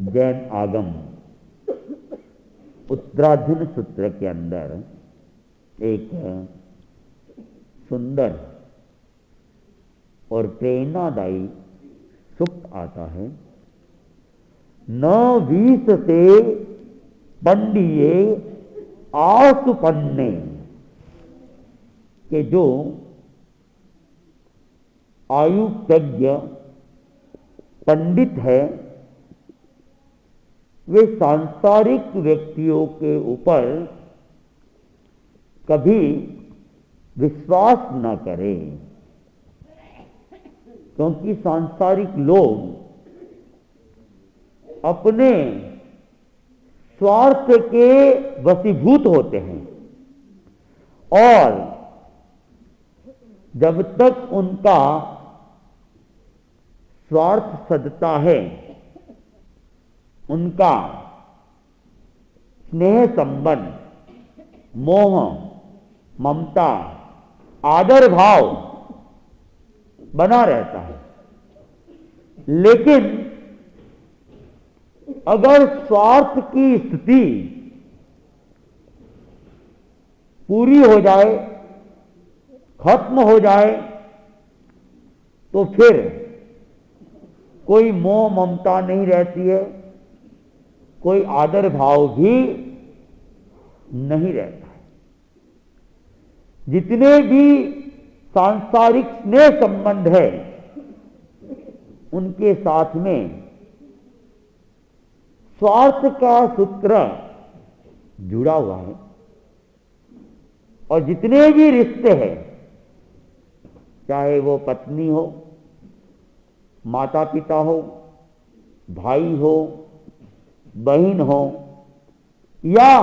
जैन आगम उत्तराधीन सूत्र के अंदर एक सुंदर और प्रेरणादायी सूक्त आता है। न वीस से पंडिये आसुपन्ने, के जो आयुज्ञ पंडित है वे सांसारिक व्यक्तियों के ऊपर कभी विश्वास न करें, क्योंकि सांसारिक लोग अपने स्वार्थ के वशीभूत होते हैं और जब तक उनका स्वार्थ सधता है, उनका स्नेह संबंध, मोह, ममता, आदर भाव बना रहता है। लेकिन अगर स्वार्थ की स्थिति पूरी हो जाए, खत्म हो जाए, तो फिर कोई मोह ममता नहीं रहती है, कोई आदर भाव भी नहीं रहता है। जितने भी सांसारिक स्नेह संबंध है उनके साथ में स्वार्थ का सूत्र जुड़ा हुआ है और जितने भी रिश्ते हैं, चाहे वो पत्नी हो, माता पिता हो, भाई हो, बहन हो या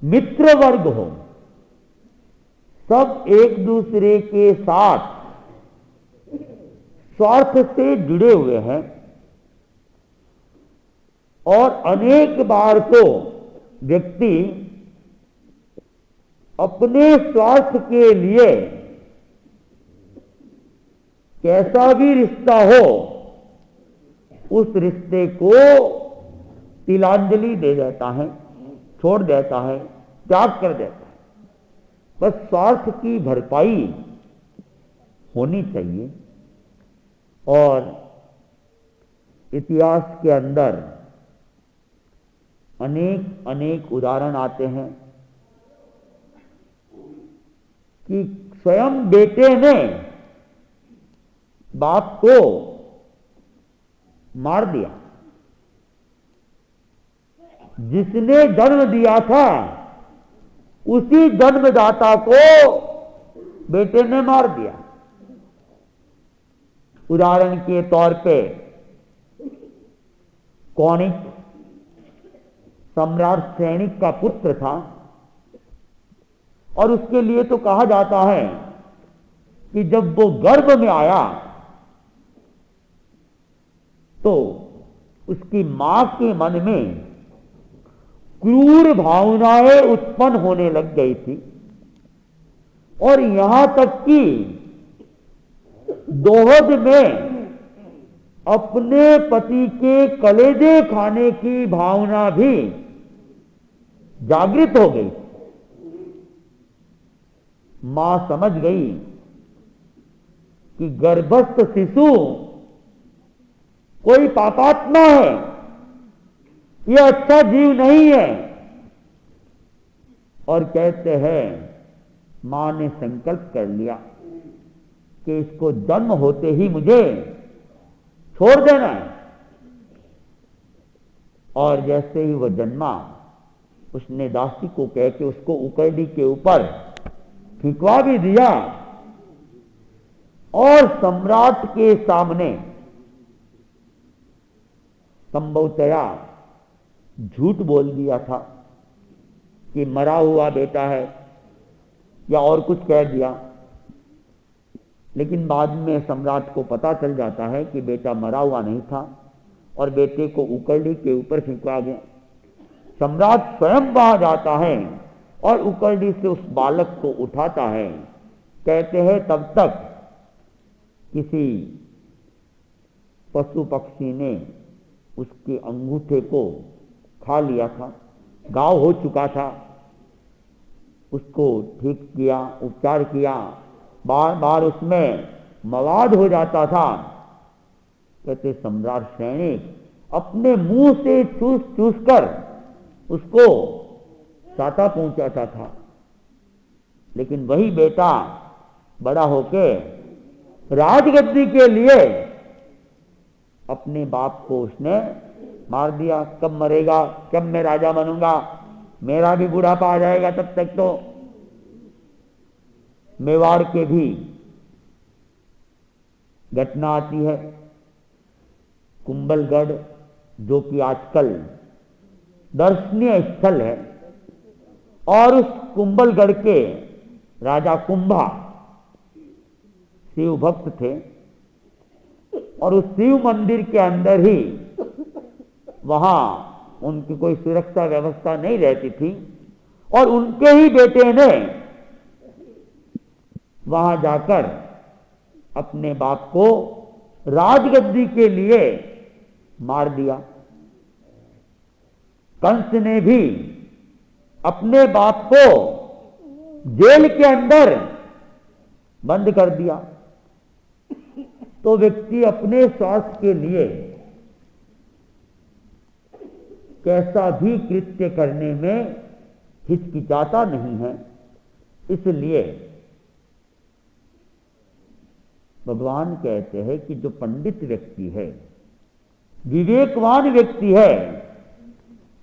मित्र वर्ग हो, सब एक दूसरे के साथ स्वार्थ से जुड़े हुए हैं और अनेक बार तो व्यक्ति अपने स्वार्थ के लिए कैसा भी रिश्ता हो उस रिश्ते को तिलांजलि दे देता है, छोड़ देता है, त्याग कर देता है। बस स्वार्थ की भरपाई होनी चाहिए। और इतिहास के अंदर अनेक अनेक उदाहरण आते हैं कि स्वयं बेटे ने बाप को मार दिया। जिसने जन्म दिया था उसी जन्मदाता को बेटे ने मार दिया। उदाहरण के तौर पे कौनिक सम्राट सैनिक का पुत्र था और उसके लिए तो कहा जाता है कि जब वो गर्भ में आया तो उसकी मां के मन में क्रूर भावनाएं उत्पन्न होने लग गई थी और यहां तक कि दोहद में अपने पति के कलेजे खाने की भावना भी जागृत हो गई। मां समझ गई कि गर्भस्थ शिशु कोई पापात्मा है, यह अच्छा जीव नहीं है। और कहते हैं मां ने संकल्प कर लिया कि इसको जन्म होते ही मुझे छोड़ देना है। और जैसे ही वह जन्मा उसने दासी को कह के उसको उकरडी के ऊपर फिंकवा भी दिया और सम्राट के सामने संभवतया झूठ बोल दिया था कि मरा हुआ बेटा है या और कुछ कह दिया। लेकिन बाद में सम्राट को पता चल जाता है कि बेटा मरा हुआ नहीं था और बेटे को उकरडी के ऊपर फिंकवा गया। सम्राट स्वयं वहां जाता है और उकरडी से उस बालक को उठाता है। कहते हैं तब तक किसी पशु पक्षी ने उसके अंगूठे को खा लिया था, घाव हो चुका था, उसको ठीक किया, उपचार किया, बार बार उसमें मवाद हो जाता था। कहते सम्राट सैनिक अपने मुंह से चूस चूस कर उसको साता पहुंचाता था। लेकिन वही बेटा बड़ा होके राजगद्दी के लिए अपने बाप को उसने मार दिया। कब मरेगा, कब मैं राजा बनूंगा, मेरा भी बुढ़ापा आ जाएगा, तब तक तो। मेवाड़ के भी घटना आती है। कुंभलगढ़ जो कि आजकल दर्शनीय स्थल है, और उस कुंभलगढ़ के राजा कुंभा शिव भक्त थे, और उस शिव मंदिर के अंदर ही वहां उनकी कोई सुरक्षा व्यवस्था नहीं रहती थी, और उनके ही बेटे ने वहां जाकर अपने बाप को राजगद्दी के लिए मार दिया। कंस ने भी अपने बाप को जेल के अंदर बंद कर दिया। तो व्यक्ति अपने स्वास्थ्य के लिए कैसा भी कृत्य करने में हिचकिचाता नहीं है। इसलिए भगवान कहते हैं कि जो पंडित व्यक्ति है, विवेकवान व्यक्ति है,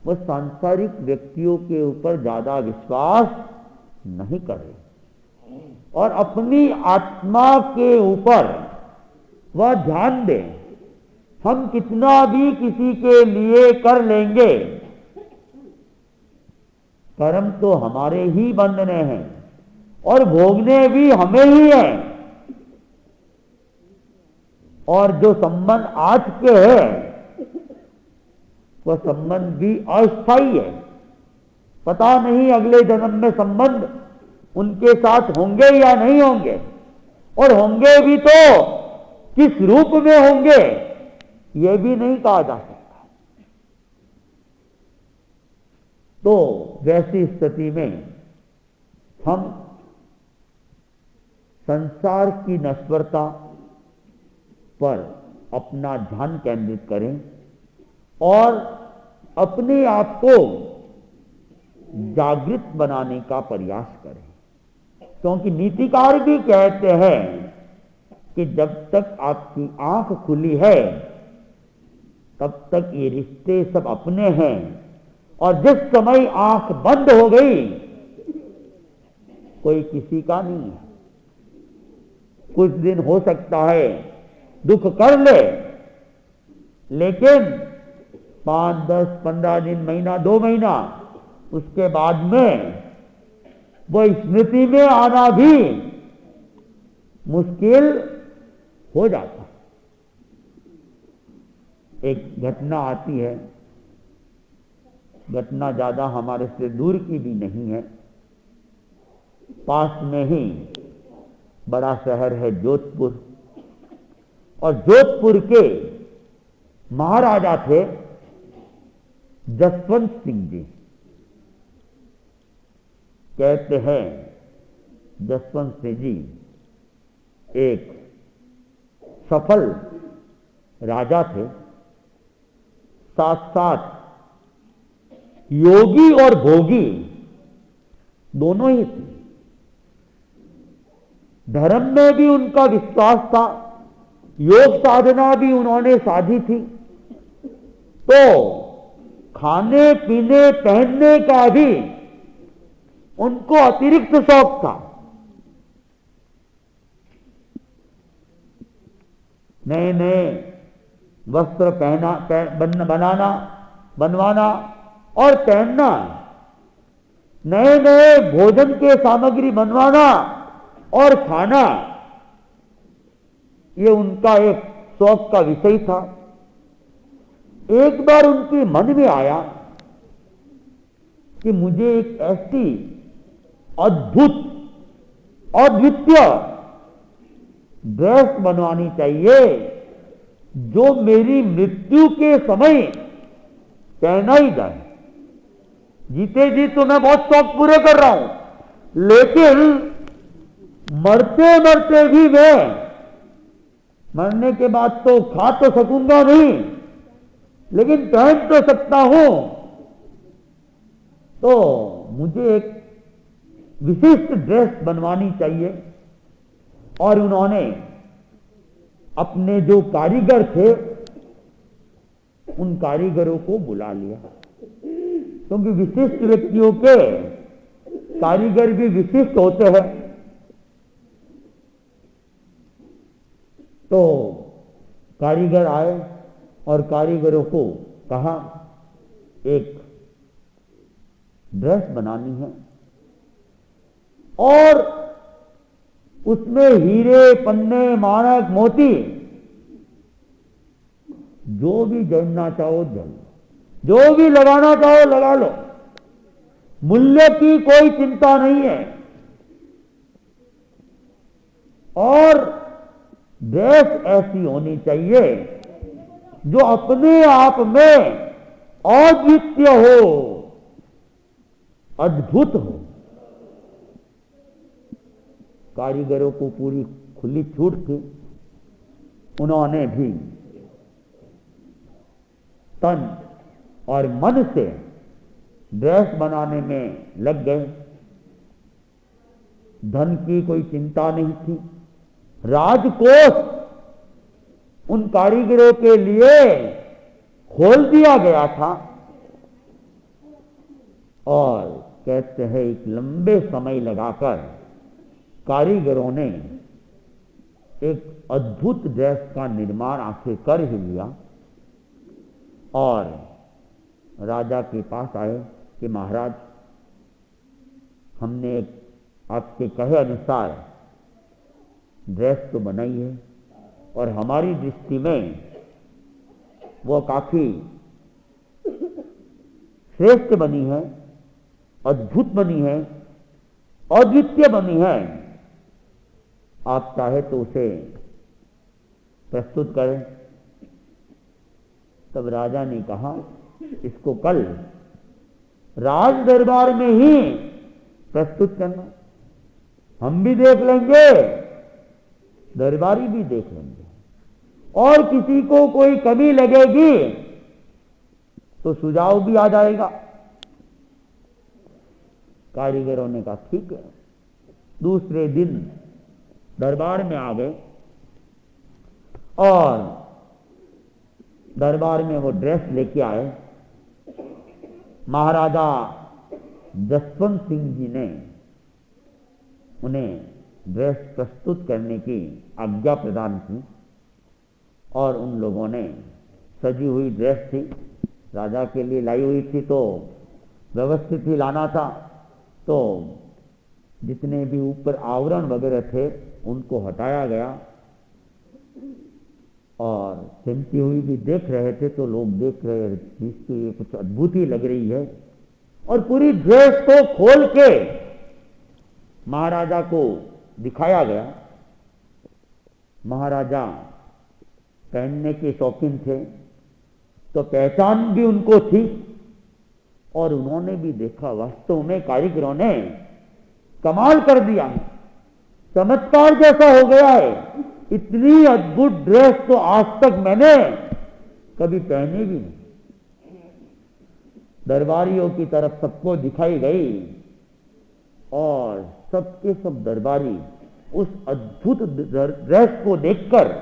वह सांसारिक व्यक्तियों के ऊपर ज्यादा विश्वास नहीं करे, और अपनी आत्मा के ऊपर वह ध्यान दे। हम कितना भी किसी के लिए कर लेंगे, कर्म तो हमारे ही बंधने हैं और भोगने भी हमें ही हैं। और जो संबंध आज के है वह संबंध भी अस्थायी है। पता नहीं अगले जन्म में संबंध उनके साथ होंगे या नहीं होंगे, और होंगे भी तो किस रूप में होंगे यह भी नहीं कहा जा सकता। तो वैसी स्थिति में हम संसार की नश्वरता पर अपना ध्यान केंद्रित करें और अपने आप को जागृत बनाने का प्रयास करें। क्योंकि नीतिकार भी कहते हैं कि जब तक आपकी आंख खुली है तब तक ये रिश्ते सब अपने हैं, और जिस समय आंख बंद हो गई कोई किसी का नहीं है। कुछ दिन हो सकता है दुख कर ले, लेकिन 5, 10, 15 दिन, महीना, 2 महीना, उसके बाद में वो स्मृति में आना भी मुश्किल हो जाता। एक घटना आती है, घटना ज्यादा हमारे से दूर की भी नहीं है, पास में ही बड़ा शहर है जोधपुर, और जोधपुर के महाराजा थे जसवंत सिंह जी। कहते हैं जसवंत सिंह जी एक सफल राजा थे, साथ साथ योगी और भोगी दोनों ही थे। धर्म में भी उनका विश्वास था, योग साधना भी उन्होंने साधी थी, तो खाने पीने पहनने का भी उनको अतिरिक्त शौक था। नए नए वस्त्र बनाना, बनवाना और पहनना, नए नए भोजन के सामग्री बनवाना और खाना, ये उनका एक शौक का विषय था। एक बार उनके मन में आया कि मुझे एक ऐसी अद्भुत अद्वितीय ड्रेस बनवानी चाहिए जो मेरी मृत्यु के समय पहना ही जाए। जीते जी तो मैं बहुत शौक पूरे कर रहा हूं, लेकिन मरते मरते भी मैं मरने के बाद तो खा तो सकूंगा नहीं, लेकिन पहन तो सकता हूं। तो मुझे एक विशिष्ट ड्रेस बनवानी चाहिए। और उन्होंने अपने जो कारीगर थे उन कारीगरों को बुला लिया, क्योंकि विशिष्ट व्यक्तियों के कारीगर भी विशिष्ट होते हैं। तो कारीगर आए और कारीगरों को कहा एक ड्रेस बनानी है और उसमें हीरे पन्ने माणक मोती जो भी जड़ना चाहो जड़, जो भी लगाना चाहो लगा लो, मूल्य की कोई चिंता नहीं है। और ड्रेस ऐसी होनी चाहिए जो अपने आप में अद्वितीय हो, अद्भुत हो। कारीगरों को पूरी खुली छूट थी। उन्होंने भी तन और मन से ड्रेस बनाने में लग गए। धन की कोई चिंता नहीं थी। राजकोष उन कारीगरों के लिए खोल दिया गया था। और कहते हैं एक लंबे समय लगाकर कारीगरों ने एक अद्भुत ड्रेस का निर्माण आखिर कर ही लिया। और राजा के पास आए कि महाराज, हमने आपके कहे अनुसार ड्रेस तो बनाई है और हमारी दृष्टि में वो काफी श्रेष्ठ बनी है, अद्भुत बनी है, अद्वितीय बनी है। आप चाहे तो उसे प्रस्तुत करें। तब राजा ने कहा इसको कल राज दरबार में ही प्रस्तुत करना, हम भी देख लेंगे, दरबारी भी देख लेंगे, और किसी को कोई कमी लगेगी तो सुझाव भी आ जाएगा। कारीगरों ने कहा ठीक है। दूसरे दिन दरबार में आ गए और दरबार में वो ड्रेस लेके आए। महाराजा जसवंत सिंह जी ने उन्हें ड्रेस प्रस्तुत करने की आज्ञा प्रदान की और उन लोगों ने सजी हुई ड्रेस थी, राजा के लिए लाई हुई थी, तो व्यवस्थित ही लाना था। तो जितने भी ऊपर आवरण वगैरह थे उनको हटाया गया और सिमटी हुई भी देख रहे थे। तो लोग देख रहे थे कि ये कुछ अद्भुत ही लग रही है। और पूरी ड्रेस को खोल के महाराजा को दिखाया गया। महाराजा पहनने के शौकीन थे तो पहचान भी उनको थी और उन्होंने भी देखा वास्तव में कारीगरों ने कमाल कर दिया, चमत्कार जैसा हो गया है। इतनी अद्भुत ड्रेस तो आज तक मैंने कभी पहनी भी नहीं। दरबारियों की तरफ सबको दिखाई गई और सबके सब दरबारी उस अद्भुत ड्रेस को देखकर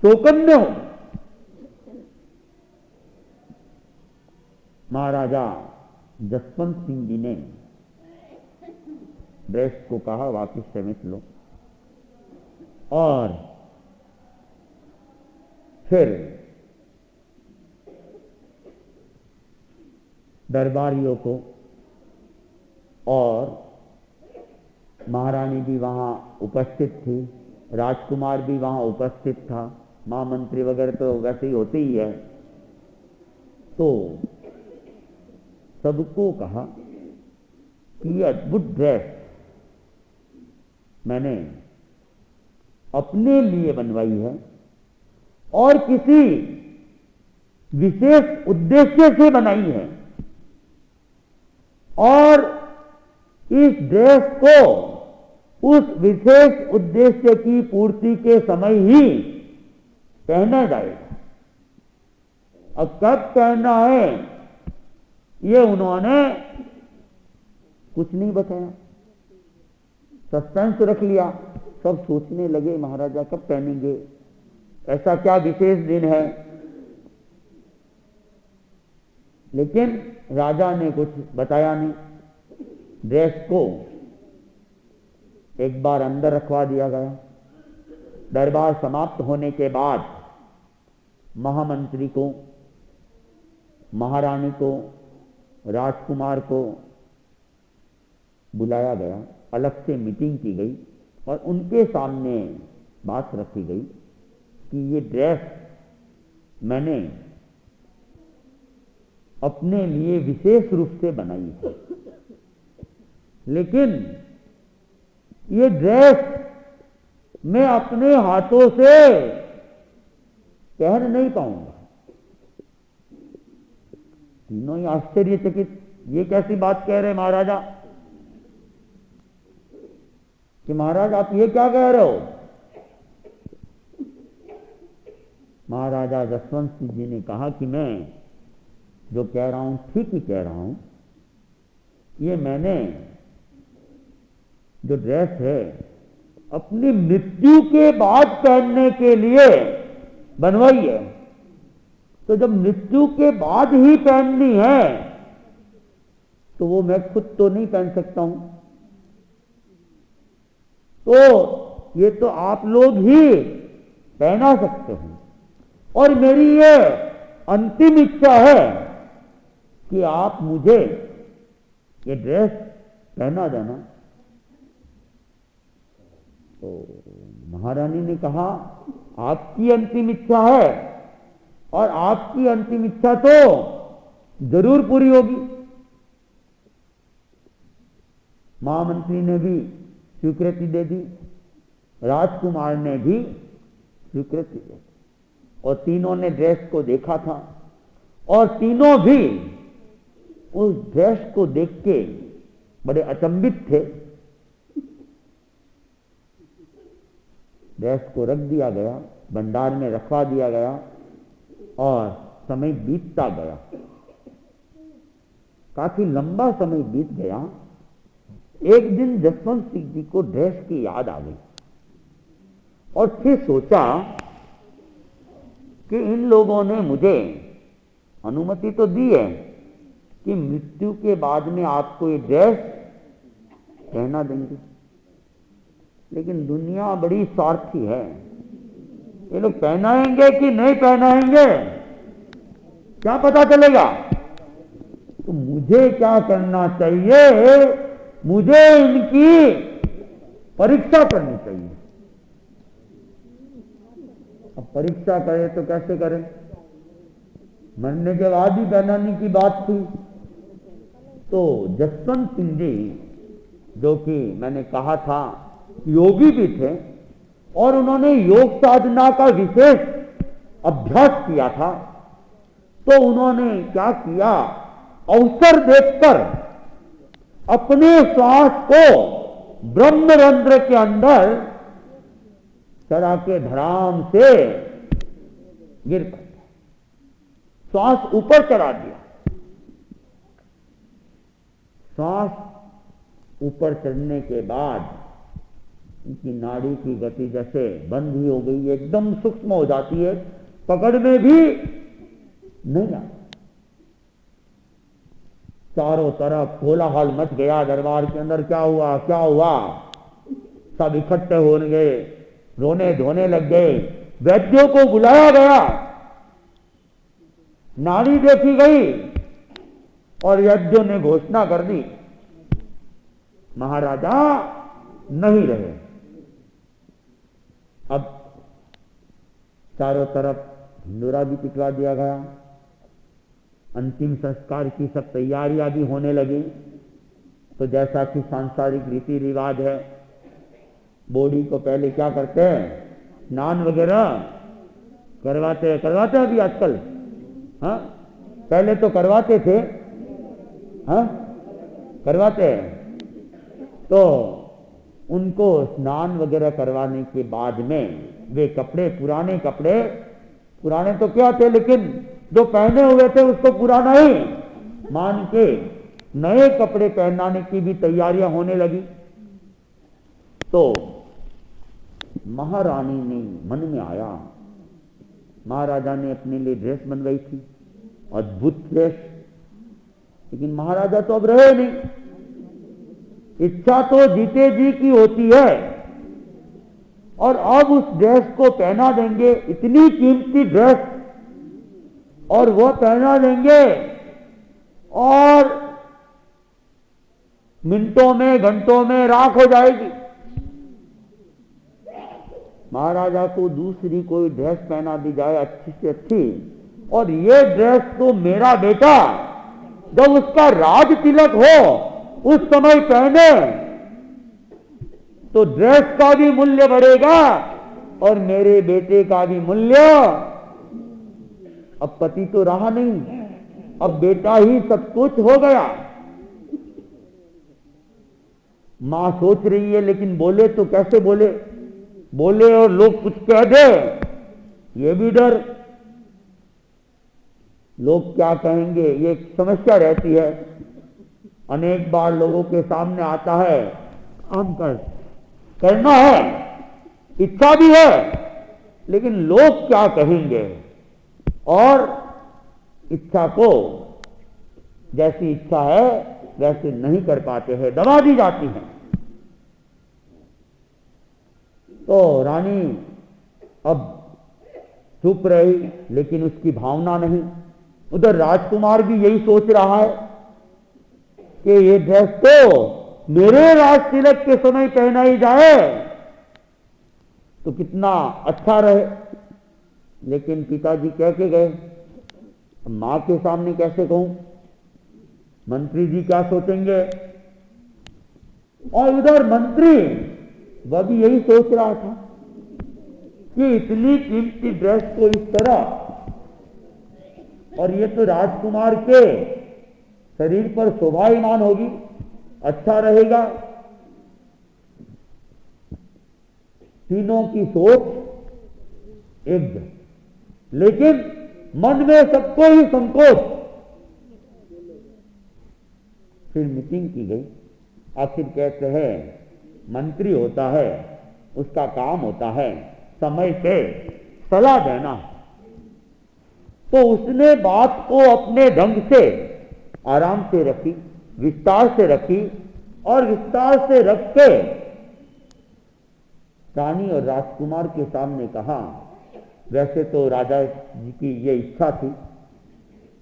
चौकन्ने हो। महाराजा जसवंत सिंह जी ने ड्रेस को कहा वापस समेट लो और फिर दरबारियों को और महारानी भी वहां उपस्थित थी, राजकुमार भी वहां उपस्थित था, महामंत्री वगैरह तो वैसे ही होते ही है। तो सबको कहा कि ये अद्भुत ड्रेस मैंने अपने लिए बनवाई है और किसी विशेष उद्देश्य से बनाई है, और इस ड्रेस को उस विशेष उद्देश्य की पूर्ति के समय ही पहना जाएगा। अब कब पहनना है ये उन्होंने कुछ नहीं बताया, सस्पेंस रख लिया। सब सोचने लगे महाराजा कब पहनेंगे, ऐसा क्या विशेष दिन है। लेकिन राजा ने कुछ बताया नहीं। ड्रेस को एक बार अंदर रखवा दिया गया। दरबार समाप्त होने के बाद महामंत्री को, महारानी को, राजकुमार को बुलाया गया, अलग से मीटिंग की गई और उनके सामने बात रखी गई कि ये ड्रेस मैंने अपने लिए विशेष रूप से बनाई है, लेकिन ये ड्रेस मैं अपने हाथों से पहन नहीं पाऊंगा। तीनों ही आश्चर्यचकित, ये कैसी बात कह रहे महाराजा, कि महाराज आप ये क्या कह रहे हो। महाराजा जसवंत सिंह जी ने कहा कि मैं जो कह रहा हूं ठीक ही कह रहा हूं। ये मैंने जो ड्रेस है अपनी मृत्यु के बाद पहनने के लिए बनवाई है, तो जब मृत्यु के बाद ही पहननी है तो वो मैं खुद तो नहीं पहन सकता हूं, तो ये तो आप लोग ही पहना सकते हो। और मेरी ये अंतिम इच्छा है कि आप मुझे ये ड्रेस पहना देना। तो महारानी ने कहा आपकी अंतिम इच्छा है और आपकी अंतिम इच्छा तो जरूर पूरी होगी। महामंत्री ने भी स्वीकृति दे दी, राजकुमार ने भी स्वीकृति दे दी, और तीनों ने ड्रेस को देखा था और तीनों भी उस ड्रेस को देख के बड़े अचंभित थे। ड्रेस को रख दिया गया, भंडार में रखवा दिया गया और समय बीतता गया। काफी लंबा समय बीत गया। एक दिन जसवंत सिंह जी को ड्रेस की याद आ गई और फिर सोचा कि इन लोगों ने मुझे अनुमति तो दी है कि मृत्यु के बाद में आपको ये ड्रेस पहना देंगे, लेकिन दुनिया बड़ी स्वार्थी है। ये लोग पहनाएंगे कि नहीं पहनाएंगे क्या पता चलेगा। तो मुझे क्या करना चाहिए, मुझे इनकी परीक्षा करनी चाहिए। अब परीक्षा करें तो कैसे करें, मरने के बाद ही पहनाने की बात थी। तो जसवंत सिंह जी, जो कि मैंने कहा था योगी भी थे और उन्होंने योग साधना का विशेष अभ्यास किया था, तो उन्होंने क्या किया, अवसर देखकर अपने श्वास को ब्रह्मरंध्र के अंदर चढ़ा के धड़ाम से गिर पड़ा, श्वास ऊपर चढ़ा दिया। श्वास ऊपर चढ़ने के बाद उनकी नाड़ी की गति जैसे बंद ही हो गई, एकदम सूक्ष्म हो जाती है, पकड़ में भी नहीं आता। चारों तरफ कोलाहल मच गया दरबार के अंदर, क्या हुआ क्या हुआ, सब इकट्ठे हो गए, रोने धोने लग गए। वैद्यों को बुलाया गया, नाड़ी देखी गई और वैद्यों ने घोषणा कर दी महाराजा नहीं रहे। अब चारों तरफ ढिंडोरा भी पिटवा दिया गया, अंतिम संस्कार की सब तैयारियां भी होने लगी। तो जैसा कि सांसारिक रीति रिवाज है, बॉडी को पहले क्या करते हैं, स्नान वगैरह करवाते हैं अभी आजकल। हाँ, पहले तो करवाते थे। हाँ, करवाते हैं। तो उनको स्नान वगैरह करवाने के बाद में वे कपड़े, पुराने तो क्या थे, लेकिन जो पहने हुए थे उसको पुराना ही मान के नए कपड़े पहनाने की भी तैयारियां होने लगी। तो महारानी ने मन में आया, महाराजा ने अपने लिए ड्रेस बनवाई थी, अद्भुत ड्रेस, लेकिन महाराजा तो अब रहे नहीं। इच्छा तो जीते जी की होती है, और अब उस ड्रेस को पहना देंगे, इतनी कीमती ड्रेस, और वो पहना देंगे और मिनटों में, घंटों में राख हो जाएगी। महाराजा को दूसरी कोई ड्रेस पहना दी जाए अच्छी से अच्छी, और ये ड्रेस तो मेरा बेटा जब उसका राज तिलक हो उस समय पहने, तो ड्रेस का भी मूल्य बढ़ेगा और मेरे बेटे का भी मूल्य। अब पति तो रहा नहीं, अब बेटा ही सब कुछ हो गया। मां सोच रही है, लेकिन बोले तो कैसे बोले और लोग कुछ कह दे, ये भी डर, लोग क्या कहेंगे, ये समस्या रहती है। अनेक बार लोगों के सामने आता है, काम करना है, इच्छा भी है, लेकिन लोग क्या कहेंगे, और इच्छा को जैसी इच्छा है वैसे नहीं कर पाते हैं, दबा दी जाती है। तो रानी अब चुप रही, लेकिन उसकी भावना नहीं। उधर राजकुमार भी यही सोच रहा है कि ये ड्रेस तो मेरे राज तिलक के समय पहनाई जाए तो कितना अच्छा रहे, लेकिन पिताजी कह के गए, मां के सामने कैसे कहूं, मंत्री जी क्या सोचेंगे। और उधर मंत्री वह भी यही सोच रहा था कि इतनी कीमती ड्रेस को इस तरह, और ये तो राजकुमार के शरीर पर शोभायमान होगी, अच्छा रहेगा। तीनों की सोच एक जैसी, लेकिन मन में सबको ही संकोच। फिर मीटिंग की गई। आखिर कहते हैं मंत्री होता है, उसका काम होता है समय पे सलाह देना। तो उसने बात को अपने ढंग से आराम से रखी, विस्तार से रखी, और विस्तार से रख के रानी और राजकुमार के सामने कहा, वैसे तो राजा जी की ये इच्छा थी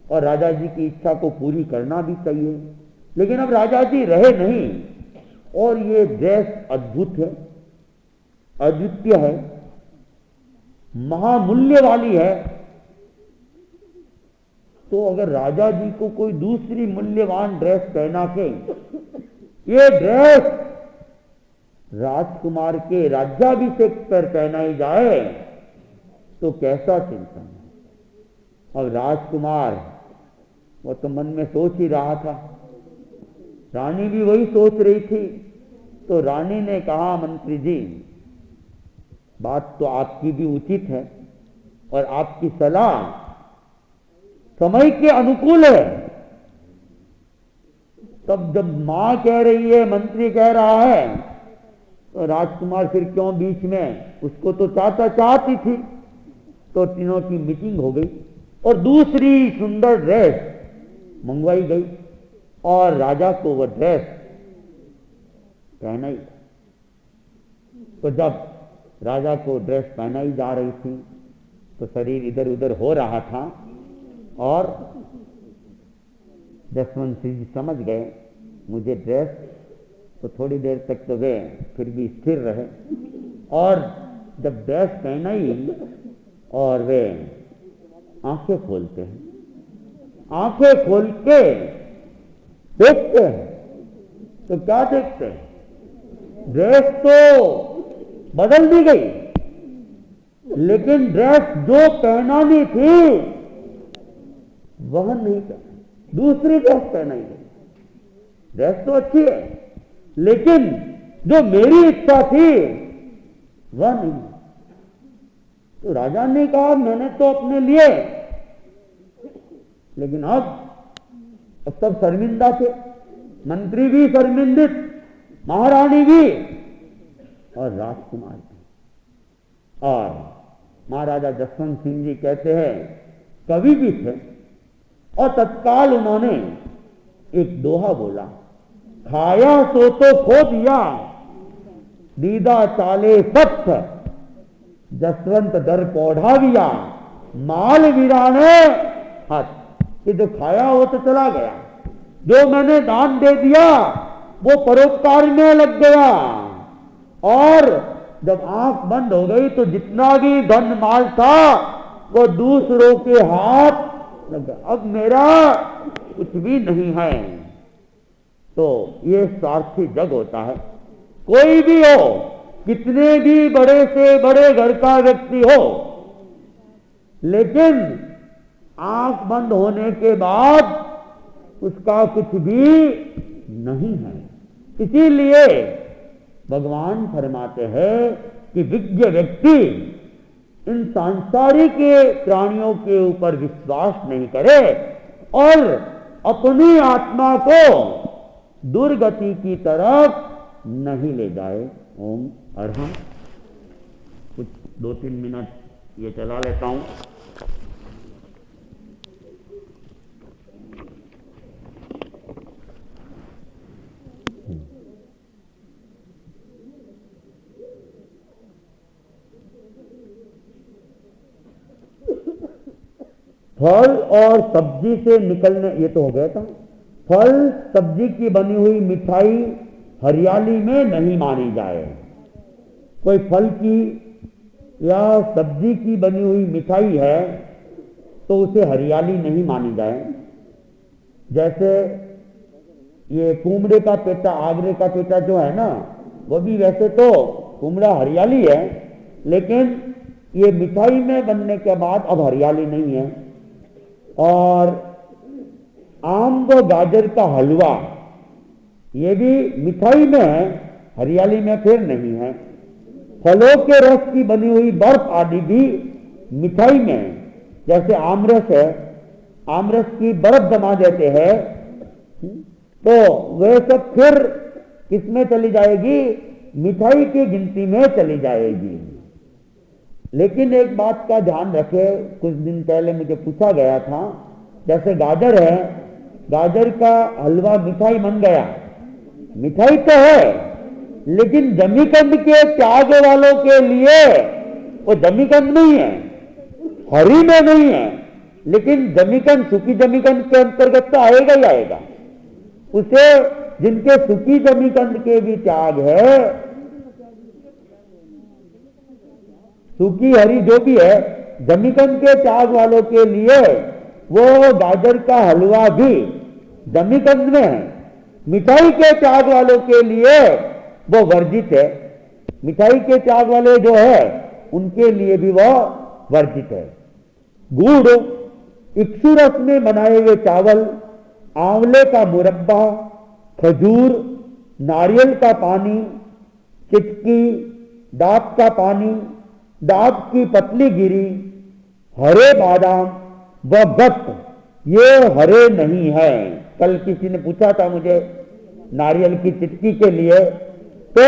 और राजा जी की इच्छा को पूरी करना भी चाहिए, लेकिन अब राजा जी रहे नहीं, और ये ड्रेस अद्भुत है, अद्वितीय है, महामूल्य वाली है। तो अगर राजा जी को कोई दूसरी मूल्यवान ड्रेस पहना के ये ड्रेस राजकुमार के राज्याभिषेक पर पहनाई जाए तो कैसा चिंतन है। और राजकुमार वो तो मन में सोच ही रहा था, रानी भी वही सोच रही थी। तो रानी ने कहा, मंत्री जी बात तो आपकी भी उचित है और आपकी सलाह समय के अनुकूल है। तब जब मां कह रही है, मंत्री कह रहा है, तो राजकुमार फिर क्यों बीच में, उसको तो चाहती थी। तो तीनों की मीटिंग हो गई और दूसरी सुंदर ड्रेस मंगवाई गई और राजा को वह ड्रेस पहनाई। तो जब राजा को ड्रेस पहनाई जा रही थी तो शरीर इधर उधर हो रहा था, और जसवंत सिंह जी समझ गए मुझे ड्रेस तो थोड़ी देर तक तो वे फिर भी स्थिर रहे, और जब ड्रेस पहनाई और वे आंखें खोलते हैं, आंखें खोल के देखते हैं तो क्या देखते हैं, ड्रेस तो बदल दी गई, लेकिन ड्रेस जो पहनानी थी वह नहीं पहनी, दूसरी ड्रेस पहनाई गई। ड्रेस तो अच्छी है, लेकिन जो मेरी इच्छा थी वह नहीं। तो राजा ने कहा मैंने तो अपने लिए, लेकिन अब सब शर्मिंदा थे, मंत्री भी शर्मिंदित, महारानी भी और राजकुमार भी। और महाराजा जसवंत सिंह जी कहते हैं, कवि भी थे, और तत्काल उन्होंने एक दोहा बोला, खाया सो तो खो दिया, दीदा चाले सत्य, जसवंत दर पौढ़ाविया, माल वीराने हाथ। ये जो खाया वो तो चला गया, जो मैंने दान दे दिया वो परोपकार में लग गया, और जब आंख बंद हो गई तो जितना भी धन माल था वो दूसरों के हाथ लग गया। अब मेरा कुछ भी नहीं है। तो ये स्वार्थी जग होता है। कोई भी हो, कितने भी बड़े से बड़े घर का व्यक्ति हो, लेकिन आंख बंद होने के बाद उसका कुछ भी नहीं है। इसीलिए भगवान फरमाते हैं कि विज्ञ व्यक्ति इन सांसारिक प्राणियों के ऊपर विश्वास नहीं करे और अपनी आत्मा को दुर्गति की तरफ नहीं ले जाए। ओम अर्हम। कुछ 2-3 मिनट ये चला लेता हूं। फल और सब्जी से निकलने, ये तो हो गया था। फल सब्जी की बनी हुई मिठाई हरियाली में नहीं मानी जाए। कोई फल की या सब्जी की बनी हुई मिठाई है तो उसे हरियाली नहीं मानी जाए। जैसे ये कुमड़े का पेटा, आगरे का पेटा जो है ना, वो भी वैसे तो कुमड़ा हरियाली है, लेकिन ये मिठाई में बनने के बाद अब हरियाली नहीं है। और आम व गाजर का हलवा, ये भी मिठाई में है, हरियाली में फिर नहीं है। फलों के रस की बनी हुई बर्फ आदि भी मिठाई में है। जैसे आमरस है, आमरस की बर्फ जमा देते हैं तो वह सब फिर किसमें चली जाएगी? मिठाई की गिनती में चली जाएगी। लेकिन एक बात का ध्यान रखें, कुछ दिन पहले मुझे पूछा गया था, जैसे गाजर है, गाजर का हलवा मिठाई बन गया, मिठाई तो है, लेकिन जमीकंद के त्याग वालों के लिए वो जमीकंद नहीं है, हरी में नहीं है, लेकिन जमीकंद, सूखी जमीकंद के अंतर्गत तो आएगा ही आएगा। उसे जिनके सूखी जमीकंद के भी त्याग है, सूखी हरी जो भी है, जमीकंद के त्याग वालों के लिए वो गाजर का हलवा भी जमीकंद में है। मिठाई के त्याग वालों के लिए वो वर्जित है। मिठाई के त्याग वाले जो है उनके लिए भी वो वर्जित है। गुड़, इक्षुरस में बनाए हुए चावल, आंवले का मुरब्बा, खजूर, नारियल का पानी, चिटकी, डाब का पानी, डाब की पतली गिरी, हरे बादाम व गत, ये हरे नहीं है। कल किसी ने पूछा था मुझे नारियल की चिटकी के लिए, तो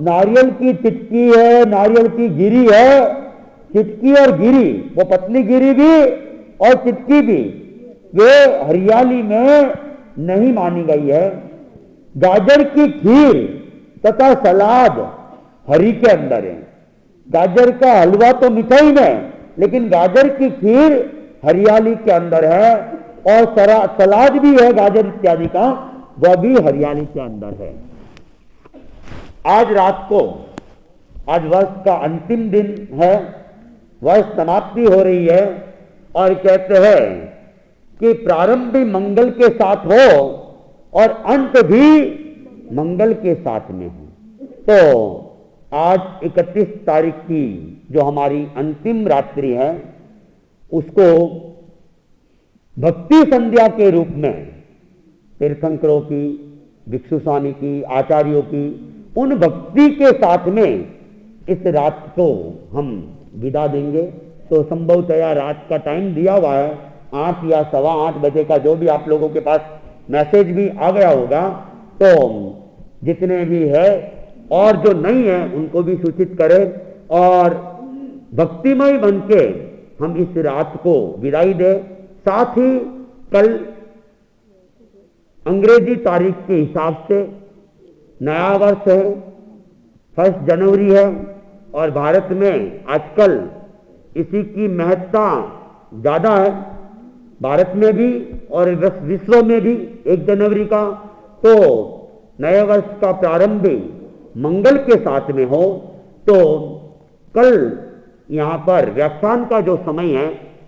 नारियल की चिटकी है, नारियल की गिरी है। चिटकी और गिरी, वो पतली गिरी भी और चिटकी भी, ये हरियाली में नहीं मानी गई है। गाजर की खीर तथा सलाद हरी के अंदर है। गाजर का हलवा तो मिठाई में, लेकिन गाजर की खीर हरियाली के अंदर है, और सलाद भी है गाजर इत्यादि का, वह भी हरियाली के अंदर है। आज रात को, आज वर्ष का अंतिम दिन है, वर्ष समाप्ति हो रही है, और कहते हैं कि प्रारंभ भी मंगल के साथ हो और अंत भी मंगल के साथ में हो। तो आज 31 तारीख की जो हमारी अंतिम रात्रि है उसको भक्ति संध्या के रूप में तीर्थंकरों की, भिक्षु स्वामी की, आचार्यों की उन भक्ति के साथ में इस रात को हम विदा देंगे। तो संभवतया रात का टाइम दिया हुआ है 8 या 8:15 बजे का, जो भी आप लोगों के पास मैसेज भी आ गया होगा। तो जितने भी है और जो नहीं है उनको भी सूचित करें और भक्तिमय बन के हम इस रात को विदाई दें। साथ ही कल अंग्रेजी तारीख के हिसाब से नया वर्ष है, 1 जनवरी है और भारत में आजकल इसी की महत्ता ज़्यादा है, भारत में भी और विश्व में भी 1 जनवरी का। तो नए वर्ष का प्रारंभ भी मंगल के साथ में हो। तो कल यहाँ पर व्याख्यान का जो समय है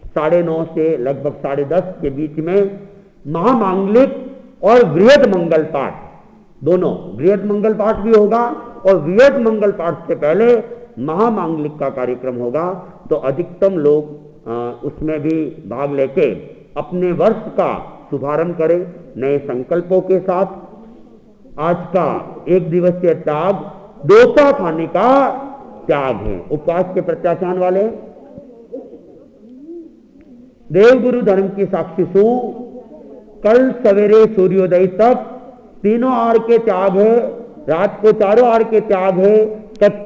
9:30 से लगभग 10:30 के बीच में महामांगलिक और वृहद मंगल पाठ, दोनों वृहद मंगल पाठ भी होगा और वृहद मंगल पाठ से पहले महामांगलिक का कार्यक्रम होगा। तो अधिकतम लोग उसमें भी भाग लेके अपने वर्ष का शुभारंभ करें नए संकल्पों के साथ। आज का 1 दिवसीय त्याग डोसा खाने का त्याग है। उपवास के प्रत्याख्यान वाले देवगुरु धर्म की साक्षी सु कल सवेरे सूर्योदय तक 3 आहार के त्याग है, रात को 4 आहार के त्याग है। तब